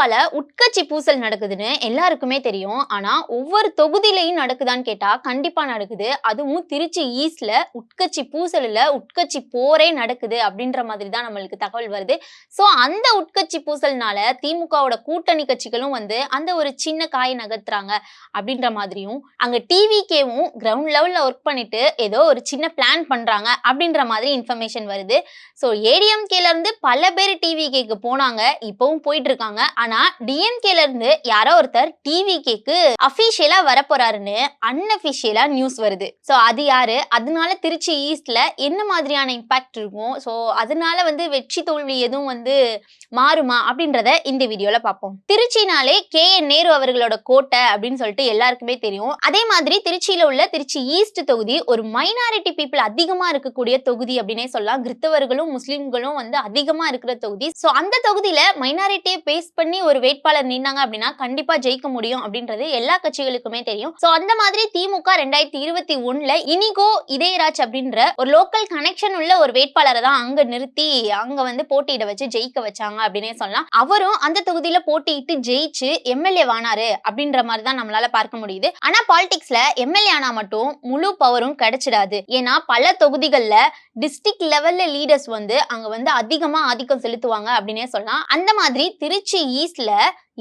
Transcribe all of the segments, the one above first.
திமுகல உட்கட்சி பூசல் நடக்குதுன்னு எல்லாருக்குமே தெரியும். ஆனா ஒவ்வொரு தொகுதியிலையும் நடக்குதான்னு கேட்டா கண்டிப்பா நடக்குது. அதுவும் திருச்சி ஈஸ்ட்ல உட்கட்சி பூசல் இல்ல, உட்கட்சி போரே நடக்குது அப்படின்ற மாதிரி தான் நம்மளுக்கு தகவல் வருது. சோ அந்த உட்கட்சி பூசல்னால திமுகவோட கூட்டணி கட்சிகளும் வந்து அந்த ஒரு சின்ன காய் நகர்த்துறாங்க அப்படின்ற மாதிரியும், அங்க டிவிகேவும் கிரவுண்ட் லெவல்ல ஒர்க் பண்ணிட்டு ஏதோ ஒரு சின்ன பிளான் பண்றாங்க அப்படின்ற மாதிரி இன்ஃபர்மேஷன் வருது. சோ ஏடிஎம்கேல இருந்து பல பேர் டிவிகேக்கு போனாங்க, இப்பவும் போயிட்டு இருக்காங்க. ஆனா டிஎம்கேல இருந்து யாரோ ஒருத்தர் டிவிகேக்கு அபிஷியலா வரப்போறாருன்னு அன்அபிஷியலா நியூஸ் வருது. சோ அது யாரு, அதனால திருச்சி ஈஸ்ட்ல என்ன மாதிரியான இம்பாக்ட் இருக்கும், சோ அதனால வந்து வெற்றி தோல்வி எதுவும் வந்து மாறுமா அப்படின்றத இந்த வீடியோல பார்ப்போம். திருச்சினாலே KN நேரு அவர்களோட கோட்டை அப்படின்னு சொல்லிட்டு எல்லாருக்குமே தெரியும். அதே மாதிரி திருச்சியில உள்ள திருச்சி ஈஸ்ட் தொகுதி ஒரு மைனாரிட்டி பீப்புள் அதிகமா இருக்கக்கூடிய தொகுதி அப்படின்னே சொல்லலாம். கிறிஸ்தவர்களும் முஸ்லிம்களும் வந்து அதிகமா இருக்கிற தொகுதி. சோ அந்த தொகுதியில மைனாரிட்டியை பேஸ் பண்ணி ஒரு வேட்பாளர் நின்னாங்க அப்படின்னா கண்டிப்பா ஜெயிக்க முடியும் அப்படின்றது எல்லா கட்சிகளுக்குமே தெரியும். சோ அந்த மாதிரி திமுக 2021ல இனிகோ இதயராஜ் அப்படின்ற ஒரு லோக்கல் கனெக்ஷன் உள்ள ஒரு வேட்பாளரை தான் அங்க நிறுத்தி அங்க வந்து போட்டியிட வச்சு ஜெயிக்க வச்சாங்க அப்படின்னே சொல்லலாம். அவரும் அந்த தொகுதியில போட்டியிட்டு ஜெயிச்சு எம்எல்ஏ வானாரு அப்படின்ற மாதிரி தான் நம்மளால பார்க்க முடியுது. ஆனா பாலிடிக்ஸ்ல எம்எல்ஏ ஆனா மட்டும் முழு பவரும் கிடைச்சிடாது. ஏன்னா பல தொகுதிகள்ல டிஸ்ட்ரிக்ட் லெவல்ல லீடர்ஸ் வந்து அங்க வந்து அதிகமா ஆதிக்கம் செலுத்துவாங்க அப்படின்னே சொல்லலாம். அந்த மாதிரி திருச்சி ஈஸ்ட்ல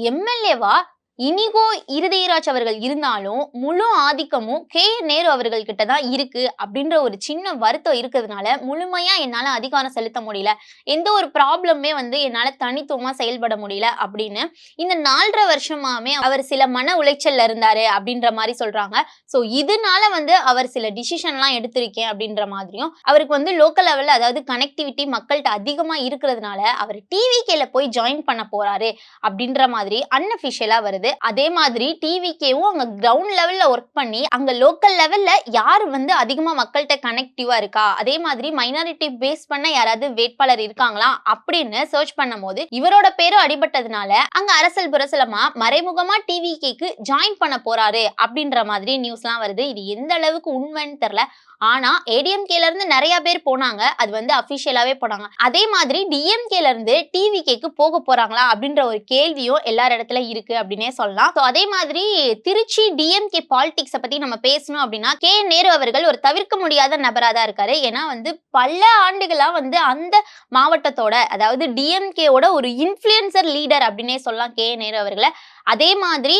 எம்எல்ஏவா இனிகோ இருதயராஜ் அவர்கள் இருந்தாலும் முழு ஆதிக்கமும் KN நேரு அவர்கள் கிட்ட தான் இருக்கு அப்படின்ற ஒரு சின்ன வருத்தம் இருக்கிறதுனால முழுமையா என்னால அதிகாரம் செலுத்த முடியல, எந்த ஒரு ப்ராப்ளமே வந்து என்னால தனித்துவமா செயல்பட முடியல அப்படின்னு இந்த 4.5 வருஷமாவே அவர் சில மன உளைச்சல்ல இருந்தாரு அப்படின்ற மாதிரி சொல்றாங்க. சோ இதனால வந்து அவர் சில டிசிஷன்லாம் எடுத்திருக்கேன் அப்படின்ற மாதிரியும், அவருக்கு வந்து லோக்கல் லெவல்ல அதாவது கனெக்டிவிட்டி மக்கள்கிட்ட அதிகமா இருக்கிறதுனால அவர் டிவிகேல போய் ஜாயின் பண்ண போறாரு அப்படின்ற மாதிரி அன்அபிஷியலா வருது. அதே மாதிரி டிவிகேவும் அங்க கிரவுண்ட் லெவல்ல ஒர்க் பண்ணி அங்க லோக்கல் லெவல்ல யார் வந்து அதிகமா மக்கள்கிட்ட கனெக்டிவா இருக்கா, அதே மாதிரி மைனாரிட்டி பேஸ் பண்ண யாராவது வேட்பாளர் இருக்காங்களா அப்படின்னு சர்ச் பண்ணும்போது இவரோட பேரும் அடிபட்டதுனால அங்க அரசல் புரசலமா மறைமுகமா டிவிகேக்கு ஜாயின் பண்ண போறாரு அப்படின்ற மாதிரி நியூஸ்லாம் வருது. இது எந்த அளவுக்கு உண்மைன்னு தெரியல. ஆனா ஏடிஎம்கேல இருந்து நிறைய பேர் போனாங்க, அது வந்து அபிஷியலாவே போனாங்க. அதே மாதிரி டிஎம்கேல இருந்து டிவிகேக்கு போக போறாங்களா அப்படின்ற ஒரு கேள்வியும் எல்லார் இடத்துல இருக்கு அப்படின்னே சொல்லலாம். சோ அதே மாதிரி திருச்சி டிஎம்கே பாலிடிக்ஸ பத்தி நம்ம பேசணும் அப்படின்னா KN நேரு அவர்கள் ஒரு தவிர்க்க முடியாத நபரா தான் இருக்காரு. ஏன்னா வந்து பல ஆண்டுகளா வந்து அந்த மாவட்டத்தோட அதாவது டிஎம்கேவோட ஒரு இன்ஃப்ளூயன்சர் லீடர் அப்படின்னே சொல்லலாம் KN நேரு அவர்களை. அதே மாதிரி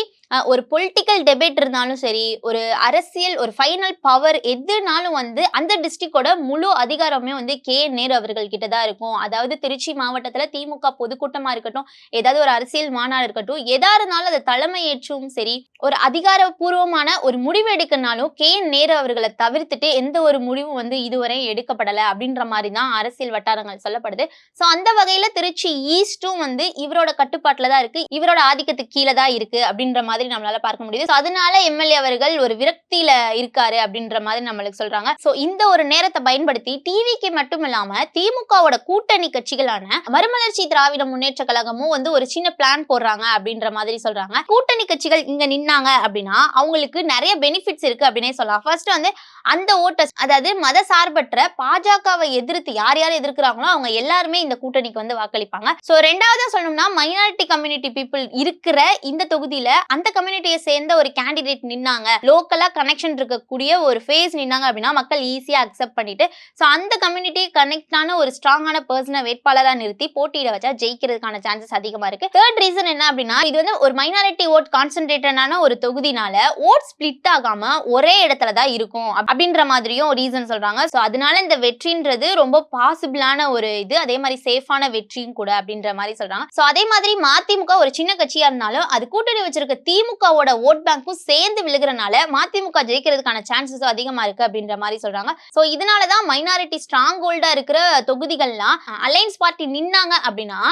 ஒரு பொலிட்டிக்கல் டெபேட் இருந்தாலும் சரி, ஒரு அரசியல் ஒரு ஃபைனல் பவர் எதுனாலும் வந்து அந்த டிஸ்ட்ரிக்டோட முழு அதிகாரமே வந்து KN நேரு அவர்கள் கிட்ட தான் இருக்கும். அதாவது திருச்சி மாவட்டத்துல திமுக பொதுக்கூட்டமா இருக்கட்டும், ஏதாவது ஒரு அரசியல் மாநாடு இருக்கட்டும், எதா இருந்தாலும் அதை தலைமை ஏற்றும் சரி, ஒரு அதிகாரப்பூர்வமான ஒரு முடிவு எடுக்கனாலும் KN நேரு அவர்களை தவிர்த்துட்டு எந்த ஒரு முடிவும் வந்து இதுவரை எடுக்கப்படல அப்படின்ற மாதிரி தான் அரசியல் வட்டாரங்கள் சொல்லப்படுது. சோ அந்த வகையில திருச்சி ஈஸ்டும் வந்து இவரோட கட்டுப்பாட்டுல தான் இருக்கு, இவரோட ஆதிக்கத்துக்கு கீழே தான் இருக்கு அப்படின்ற மாதிரி நம்மளால பார்க்க முடியுது. சோ அதனால எம்எல்ஏ அவர்கள் ஒரு விரக்தியில இருக்காரு அப்படின்ற மாதிரி நம்மளுக்கு சொல்றாங்க. சோ இந்த ஒரு நேரத்தை பயன்படுத்தி டிவிகே மட்டும் இல்லாம திமுகவோட கூட்டணி கட்சிகளான மறுமலர்ச்சி திராவிட முன்னேற்ற கழகமும் வந்து ஒரு சின்ன பிளான் போடுறாங்க அப்படின்ற மாதிரி சொல்றாங்க. கூட்டணி கட்சிகள் இங்க நின்னாங்க அப்படின்னா அவங்களுக்கு நிறைய பெனிஃபிட்ஸ் இருக்கு அப்படின்னே சொல்லலாம். ஃபர்ஸ்ட் வந்து அந்த ஓட்டர்ஸ் அதாவது மத சார்பற்ற பாஜகவை எதிர்த்து யார் யார் எதிர்க்கிறாங்களோ அவங்க எல்லாருமே இந்த கூட்டணிக்கு வந்து வாக்களிப்பாங்க. சோ ரெண்டாவதா சொல்லணும்னா மைனாரிட்டி கம்யூனிட்டி பீப்புள் இருக்கிற இந்த தொகுதியில அந்த கம்யூனிட்டியை சேர்ந்த ஒரு கேண்டிடேட் நின்னாங்க, லோக்கலா கனெக்ஷன் இருக்கக்கூடிய ஒரு ஃபேஸ் நின்னாங்க அப்படின்னா மக்கள் ஈஸியா அக்செப்ட் பண்ணிட்டு சோ அந்த கம்யூனிட்டி கனெக்டான ஒரு ஸ்ட்ராங்கான பர்சனை வேட்பாளரா நிறுத்தி போட்டியிட வச்சா ஜெயிக்கிறதுக்கான சான்சஸ் அதிகமா இருக்கு. தேர்ட் ரீசன் என்ன அப்படின்னா இது வந்து ஒரு மைனாரிட்டி ஓட் கான்சென்ட்ரேட்டடான ஒரு தொகுதினால ஓட் ஸ்பிளிட் ஆகாம ஒரே இடத்துல தான் இருக்கும் அப்படின்ற மாதிரியும் ரீசன் சொல்றாங்க. சோ அதனால இந்த வெற்றின்றது ரொம்ப பாசிபிளான ஒரு இது, அதே மாதிரி சேஃபான வெற்றியும் கூட அப்படின்ற மாதிரி சொல்றாங்க. சோ அதே மாதிரி மதிமுக ஒரு சின்ன கட்சியா இருந்தாலும் அது கூட்டணி வச்சிருக்க திமுகவோட ஓட் பேங்க்கும் சேர்ந்து விழுகிறனால மதிமுக ஜெயிக்கிறதுக்கான சான்சஸ் அதிகமா இருக்கு அப்படின்ற மாதிரி சொல்றாங்க. சோ இதனாலதான் மைனாரிட்டி ஸ்ட்ராங் ஹோல்டா இருக்கிற தொகுதிகள்லாம் அலையன்ஸ் பார்ட்டி நின்னாங்க அப்படின்னா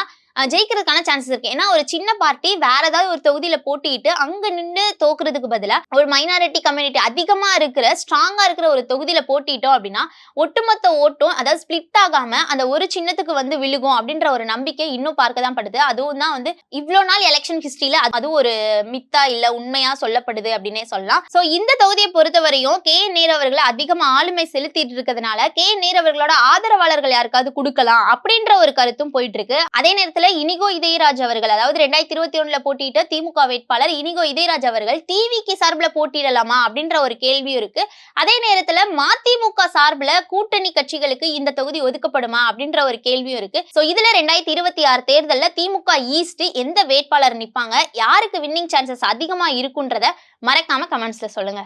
ஜெயிக்கிறதுக்கான சான்சஸ் இருக்கு. ஏன்னா ஒரு சின்ன பார்ட்டி வேற ஏதாவது ஒரு தொகுதியில போட்டிட்டு அங்க நின்று தோக்குறதுக்கு பதிலா ஒரு மைனாரிட்டி கம்யூனிட்டி அதிகமா இருக்கிற ஸ்ட்ராங்கா இருக்கிற ஒரு தொகுதியில போட்டிட்டோம் அப்படின்னா ஒட்டுமொத்த ஓட்டும் அதாவது ஸ்பிளிட் ஆகாம அந்த ஒரு சின்னத்துக்கு வந்து விழுகும் அப்படின்ற ஒரு நம்பிக்கை இன்னும் பார்க்க தான் படுது. அதுவும் தான் வந்து இவ்வளவு நாள் எலெக்ஷன் ஹிஸ்டரியில அது ஒரு மித்தா இல்ல உண்மையா சொல்லப்படுது அப்படின்னே சொல்லலாம். சோ இந்த தொகுதியை பொறுத்தவரையும் KN நேரு அவர்களை அதிகமா ஆளுமை செலுத்திட்டு இருக்கிறதுனால KN நேரு அவர்களோட ஆதரவாளர்கள் யாருக்காவது கொடுக்கலாம் அப்படின்ற ஒரு கருத்தும் போயிட்டு இருக்கு. அதே நேரத்துல இனிகோ இதயராஜ் அவர்கள், அதாவது 2021ல போட்டியிட்ட திமுக வேட்பாளர் இனிகோ இதயராஜ் அவர்கள் டிவிக்கு சார்பில் போட்டியிடலாமா அப்படின்ற ஒரு கேள்வியும் இருக்கு. அதே நேரத்துல மதிமுக சார்பில் கூட்டணி கட்சிகளுக்கு இந்த தொகுதி ஒதுக்கப்படுமா அப்படின்ற ஒரு கேள்வியும் இருக்கு. சோ இதுல 2026 தேர்தல்ல திமுக ஈஸ்ட் எந்த வேட்பாளர் நிப்பாங்க, யாருக்கு வின்னிங் சான்சஸ் அதிகமா இருக்குன்றத மறக்காம கமெண்ட்ஸ்ல சொல்லுங்க.